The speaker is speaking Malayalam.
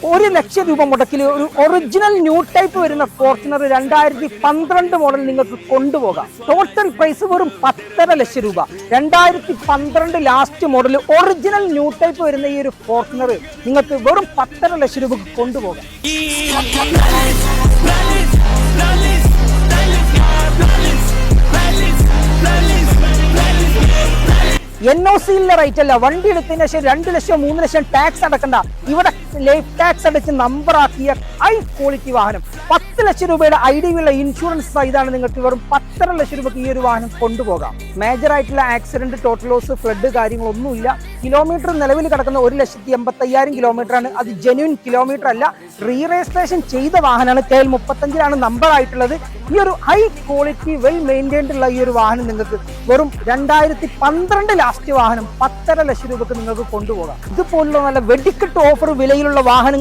1,00,000 രൂപ മുടക്കിൽ ഒരു ഒറിജിനൽ ന്യൂ ടൈപ്പ് വരുന്ന ഫോർച്യൂണർ 2012 മോഡൽ നിങ്ങൾക്ക് കൊണ്ടുപോകാം. ടോട്ടൽ പ്രൈസ് വെറും 1,50,000 രൂപ. 2012 last model original new type വരുന്ന ഈ ഒരു ഫോർച്യൂണർ നിങ്ങൾക്ക് വെറും 1,50,000 രൂപക്ക് കൊണ്ടുപോകാം. NOC റേറ്റ് അല്ല, വണ്ടി എടുത്തതിന് ശേഷം 2 ലക്ഷം 3 ലക്ഷം ടാക്സ് അടക്കണ്ട. ഇവിടെ ലൈഫ് ടാക്സ് അടച്ച് നമ്പറാക്കിയ ഹൈ ക്വാളിറ്റി വാഹനം 10 ലക്ഷം രൂപയുടെ IDV ഇൻഷുറൻസ് ഇതാണ് നിങ്ങൾക്ക് വെറും 1,50,000 രൂപയ്ക്ക് ഈ ഒരു വാഹനം കൊണ്ടുപോകാം. മേജർ ആയിട്ടുള്ള ആക്സിഡന്റ്, ടോട്ടൽ ലോസ്, ഫ്ലഡ് കാര്യങ്ങളൊന്നുമില്ല. കിലോമീറ്റർ നിലവിൽ കിടക്കുന്ന 1,85,000 കിലോമീറ്റർ ആണ്. അത് ജെന്യൂൻ കിലോമീറ്റർ അല്ല, റീ രജിസ്ട്രേഷൻ ചെയ്ത വാഹനമാണ്. KL 35 നമ്പർ ആയിട്ടുള്ളത്. ഈ ഒരു ഹൈ ക്വാളിറ്റി വെൽ മെയിൻറ്റൈൻഡ് ഉള്ള ഈ ഒരു വാഹനം നിങ്ങൾക്ക് വെറും 2012 ലാസ്റ്റ് വാഹനം 1,50,000 രൂപക്ക് നിങ്ങൾക്ക് കൊണ്ടുപോകാം. ഇതുപോലുള്ള നല്ല വെടിക്കെട്ട് ഓഫർ വിലയിലുള്ള വാഹനങ്ങൾ